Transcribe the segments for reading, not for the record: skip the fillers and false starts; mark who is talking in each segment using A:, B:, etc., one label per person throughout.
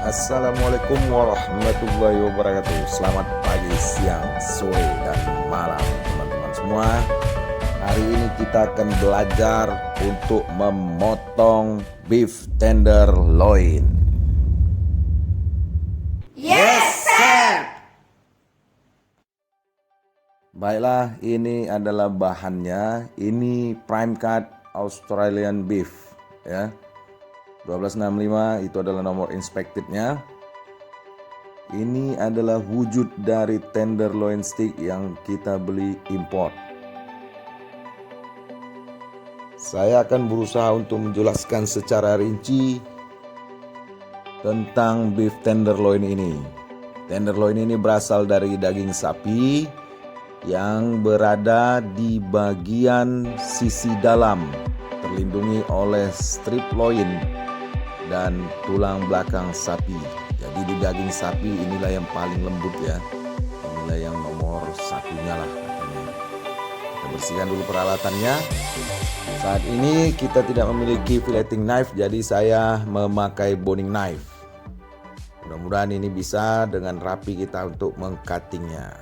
A: Assalamualaikum warahmatullahi wabarakatuh. Selamat pagi, siang, sore, dan malam teman-teman semua. Hari ini kita akan belajar untuk memotong beef tenderloin.
B: Yes, sir.
A: Baiklah, ini adalah bahannya. Ini prime cut Australian beef ya. 1265 itu adalah nomor inspected-nya. Ini adalah wujud dari tenderloin steak yang kita beli import. Saya akan berusaha untuk menjelaskan secara rinci tentang beef tenderloin ini. Tenderloin ini berasal dari daging sapi yang berada di bagian sisi dalam, terlindungi oleh strip loin dan tulang belakang sapi. Jadi di daging sapi inilah yang paling lembut ya. Inilah yang nomor satunya lah katanya. Kita bersihkan dulu peralatannya. Saat ini kita tidak memiliki filleting knife, jadi saya memakai boning knife. Mudah-mudahan ini bisa dengan rapi kita untuk mengcuttingnya.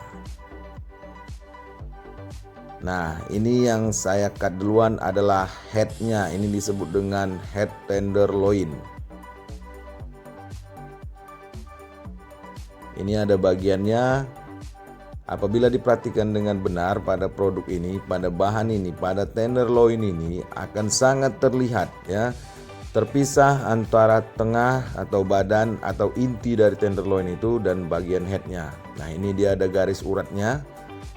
A: Nah, ini yang saya cut duluan adalah headnya. Ini disebut dengan head tenderloin. Ini ada bagiannya. Apabila diperhatikan dengan benar pada produk ini, pada bahan ini, pada tenderloin ini akan sangat terlihat ya, terpisah antara tengah atau badan atau inti dari tenderloin itu dan bagian headnya. Nah, ini dia ada garis uratnya.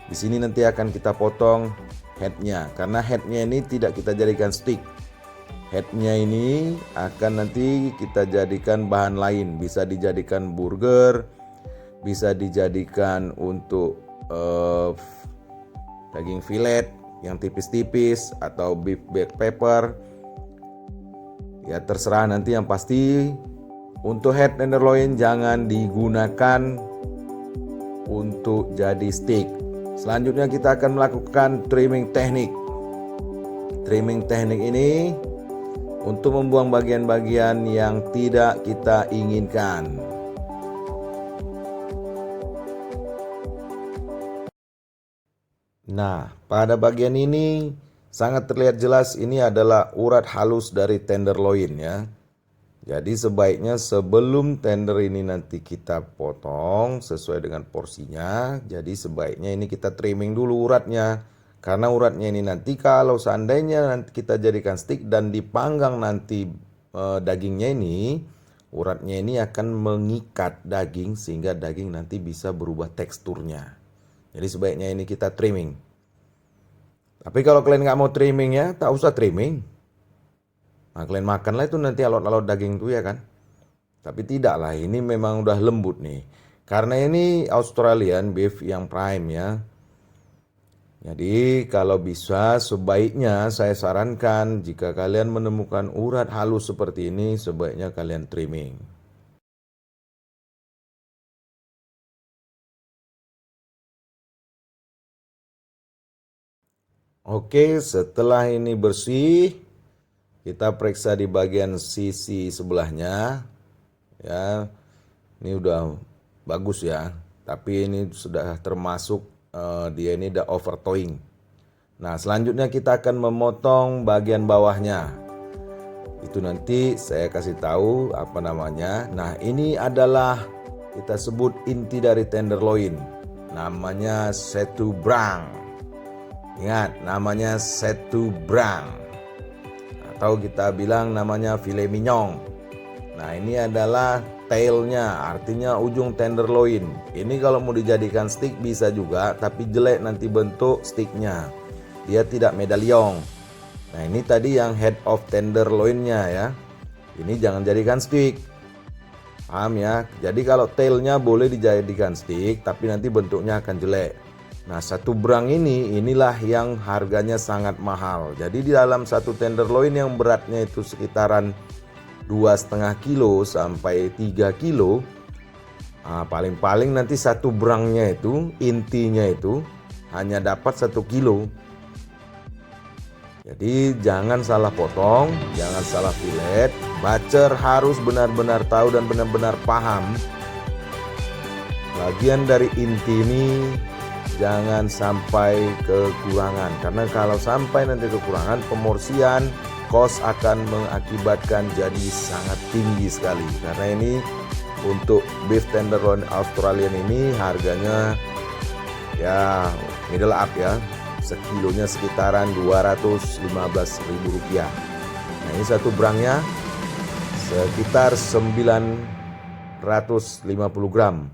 A: Di sini nanti akan kita potong headnya, karena headnya ini tidak kita jadikan stick. Headnya ini akan nanti kita jadikan bahan lain, bisa dijadikan burger, bisa dijadikan untuk daging fillet yang tipis-tipis atau beef black pepper. Ya terserah nanti, yang pasti untuk head tenderloin jangan digunakan untuk jadi steak. Selanjutnya kita akan melakukan trimming teknik. Trimming teknik ini untuk membuang bagian-bagian yang tidak kita inginkan. Nah, pada bagian ini sangat terlihat jelas ini adalah urat halus dari tenderloin ya. Jadi sebaiknya sebelum tender ini nanti kita potong sesuai dengan porsinya, jadi sebaiknya ini kita trimming dulu uratnya. Karena uratnya ini nanti kalau seandainya nanti kita jadikan steak dan dipanggang nanti dagingnya ini, uratnya ini akan mengikat daging sehingga daging nanti bisa berubah teksturnya. Jadi sebaiknya ini kita trimming. Tapi kalau kalian nggak mau trimming ya, tak usah trimming. Nah, kalian makanlah itu nanti alot-alot daging itu ya kan. Tapi tidak lah, ini memang udah lembut nih. Karena ini Australian beef yang prime ya. Jadi kalau bisa sebaiknya saya sarankan jika kalian menemukan urat halus seperti ini, sebaiknya kalian trimming. Oke, setelah ini bersih, kita periksa di bagian sisi sebelahnya. Ya, ini udah bagus ya. Tapi ini sudah termasuk dia ini udah overtowing. Nah, selanjutnya kita akan memotong bagian bawahnya. Itu nanti saya kasih tahu apa namanya. Nah, ini adalah kita sebut inti dari tenderloin. Namanya setu brang. Ingat, namanya setu brang. Atau kita bilang namanya filet mignon. Nah, ini adalah tailnya, artinya ujung tenderloin. Ini kalau mau dijadikan steak bisa juga, tapi jelek nanti bentuk steaknya. Dia tidak medalion. Nah, ini tadi yang head of tenderloinnya ya. Ini jangan jadikan steak. Paham ya? Jadi kalau tailnya boleh dijadikan steak, tapi nanti bentuknya akan jelek. Nah, satu brang inilah yang harganya sangat mahal. Jadi di dalam satu tenderloin yang beratnya itu sekitaran 2,5 kilo sampai 3 kilo, paling-paling nanti satu brangnya itu, intinya itu hanya dapat 1 kilo. Jadi jangan salah potong, jangan salah filet. Butcher harus benar-benar tahu dan benar-benar paham bagian dari inti ini, jangan sampai kekurangan. Karena kalau sampai nanti kekurangan, pemorsian cost akan mengakibatkan jadi sangat tinggi sekali. Karena ini untuk beef tenderloin Australian ini harganya ya middle up ya, sekilonya sekitaran Rp215.000. Nah ini satu brangnya sekitar 950 gram.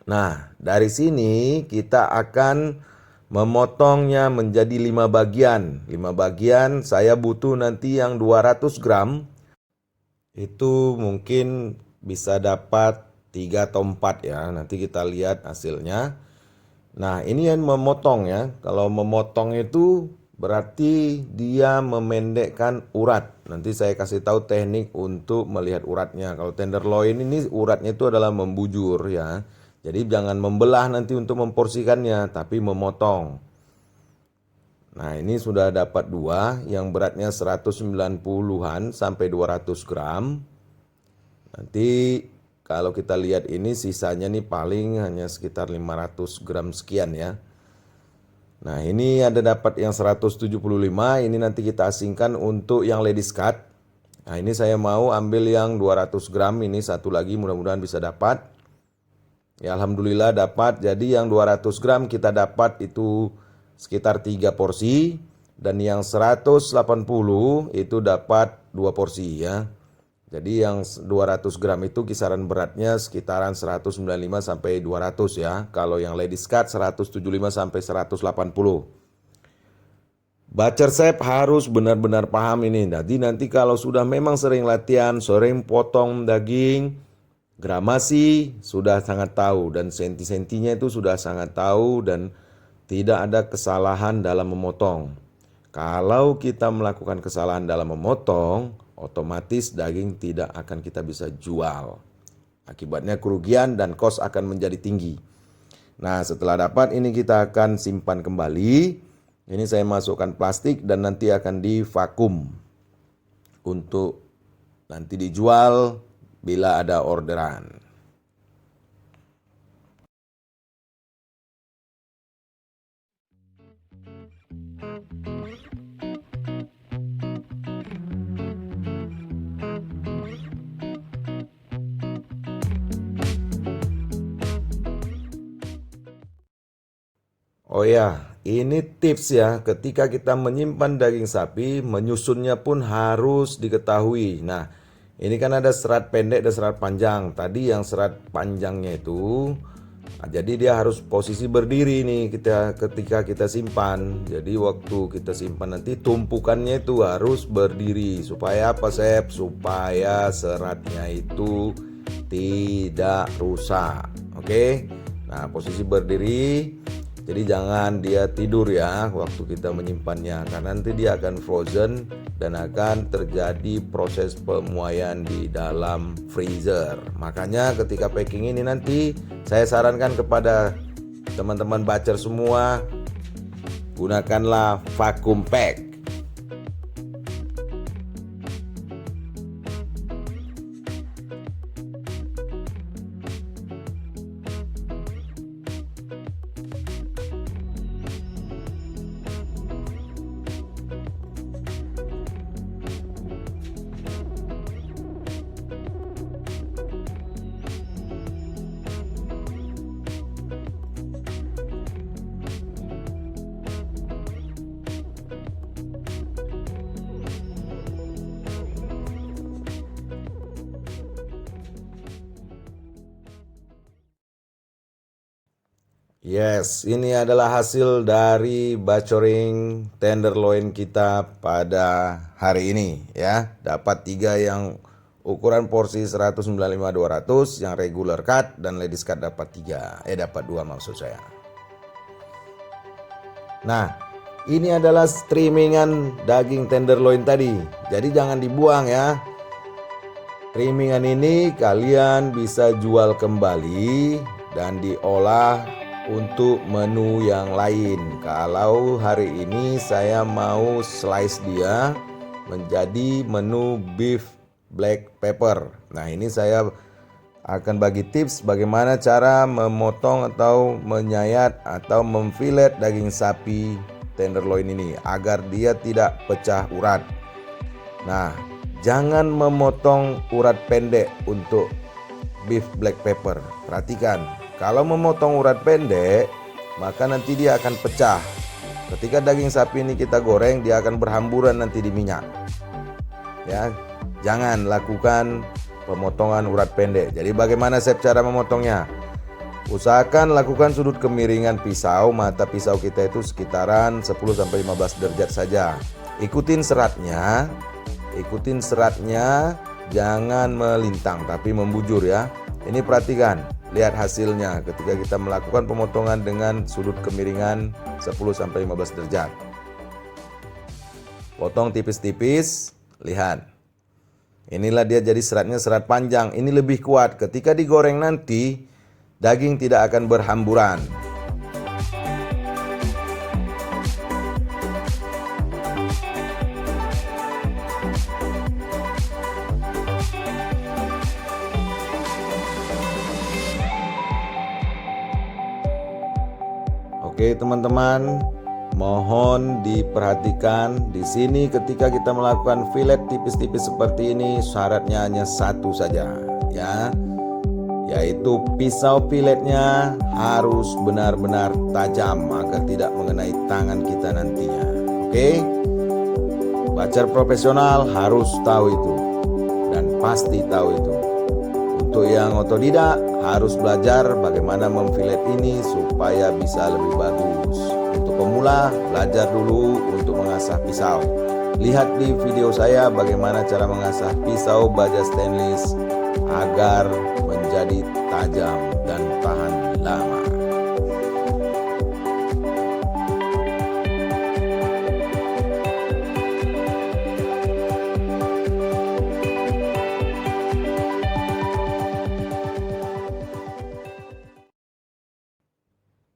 A: Nah dari sini kita akan memotongnya menjadi 5 bagian. 5 bagian saya butuh nanti yang 200 gram. Itu mungkin bisa dapat 3 atau 4 ya. Nanti kita lihat hasilnya. Nah ini yang memotong ya. Kalau memotong itu berarti dia memendekkan urat. Nanti saya kasih tahu teknik untuk melihat uratnya. Kalau tenderloin ini uratnya itu adalah membujur ya. Jadi jangan membelah nanti untuk memporsikannya, tapi memotong. Nah ini sudah dapat 2 yang beratnya 190-an sampai 200 gram. Nanti kalau kita lihat ini sisanya nih paling hanya sekitar 500 gram sekian ya. Nah ini ada dapat yang 175, ini nanti kita asingkan untuk yang ladies cut. Nah ini saya mau ambil yang 200 gram, ini satu lagi mudah-mudahan bisa dapat. Ya alhamdulillah dapat, jadi yang 200 gram kita dapat itu sekitar 3 porsi. Dan yang 180 itu dapat 2 porsi ya. Jadi yang 200 gram itu kisaran beratnya sekitaran 195 sampai 200 ya. Kalau yang ladies cut 175 sampai 180. Butcher chef harus benar-benar paham ini. Jadi nanti kalau sudah memang sering latihan, sering potong daging, gramasi sudah sangat tahu dan senti-sentinya itu sudah sangat tahu dan tidak ada kesalahan dalam memotong. Kalau kita melakukan kesalahan dalam memotong, otomatis daging tidak akan kita bisa jual. Akibatnya kerugian dan cost akan menjadi tinggi. Nah setelah dapat ini kita akan simpan kembali. Ini saya masukkan plastik dan nanti akan divakum untuk nanti dijual bila ada orderan. Oh ya, ini tips ya, ketika kita menyimpan daging sapi, menyusunnya pun harus diketahui. Nah, ini kan ada serat pendek dan serat panjang. Tadi yang serat panjangnya itu, jadi dia harus posisi berdiri nih ketika kita simpan. Jadi waktu kita simpan nanti tumpukannya itu harus berdiri. Supaya apa, Chef? Supaya seratnya itu tidak rusak. Oke? Nah, posisi berdiri. Jadi jangan dia tidur ya waktu kita menyimpannya, karena nanti dia akan frozen dan akan terjadi proses pemuaian di dalam freezer. Makanya ketika packing ini nanti saya sarankan kepada teman-teman butcher semua, gunakanlah vacuum pack. Yes, ini adalah hasil dari butchering tenderloin kita pada hari ini ya. Dapat 3 yang ukuran porsi 195-200, yang regular cut dan ladies cut dapat 2 maksud saya. Nah, ini adalah trimmingan daging tenderloin tadi. Jadi jangan dibuang ya. Trimmingan ini kalian bisa jual kembali dan diolah untuk menu yang lain. Kalau hari ini saya mau slice dia menjadi menu beef black pepper. Nah, ini saya akan bagi tips bagaimana cara memotong atau menyayat atau memfilet daging sapi tenderloin ini agar dia tidak pecah urat. Nah, jangan memotong urat pendek untuk beef black pepper. Perhatikan, kalau memotong urat pendek, maka nanti dia akan pecah. Ketika daging sapi ini kita goreng, dia akan berhamburan nanti di minyak. Ya, jangan lakukan pemotongan urat pendek. Jadi bagaimana cara memotongnya? Usahakan lakukan sudut kemiringan pisau, mata pisau kita itu sekitaran 10-15 derajat saja. Ikutin seratnya, jangan melintang tapi membujur ya. Ini perhatikan, lihat hasilnya ketika kita melakukan pemotongan dengan sudut kemiringan 10-15 derajat. Potong tipis-tipis, lihat. Inilah dia jadi seratnya, serat panjang. Ini lebih kuat, ketika digoreng nanti daging tidak akan berhamburan. Oke teman-teman, mohon diperhatikan di sini ketika kita melakukan filet tipis-tipis seperti ini, syaratnya hanya satu saja ya, yaitu pisau filetnya harus benar-benar tajam agar tidak mengenai tangan kita nantinya. Oke, bacar profesional harus tahu itu dan pasti tahu itu. Untuk yang otodidak harus belajar bagaimana memfilet ini supaya bisa lebih bagus. Untuk pemula, belajar dulu untuk mengasah pisau. Lihat di video saya bagaimana cara mengasah pisau baja stainless agar menjadi tajam dan tahan lama.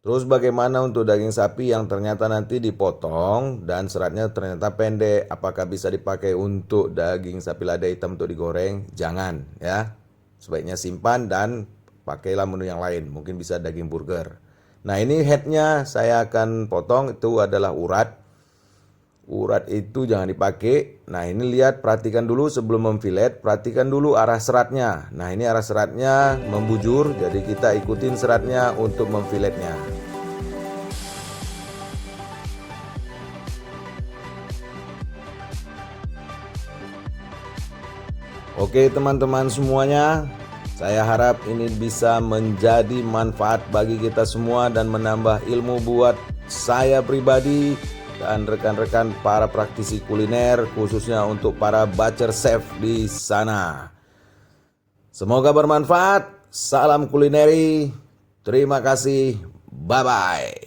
A: Terus bagaimana untuk daging sapi yang ternyata nanti dipotong dan seratnya ternyata pendek? Apakah bisa dipakai untuk daging sapi lada hitam untuk digoreng? Jangan ya. Sebaiknya simpan dan pakailah menu yang lain. Mungkin bisa daging burger. Nah, ini headnya saya akan potong, itu adalah urat. Urat itu jangan dipakai. Nah, ini lihat, perhatikan dulu sebelum memfilet, perhatikan dulu arah seratnya. Nah, ini arah seratnya membujur, jadi kita ikutin seratnya untuk memfiletnya. Oke teman-teman semuanya, saya harap ini bisa menjadi manfaat bagi kita semua dan menambah ilmu buat saya pribadi dan rekan-rekan para praktisi kuliner, khususnya untuk para butcher chef di sana. Semoga bermanfaat. Salam kulineri. Terima kasih. Bye-bye.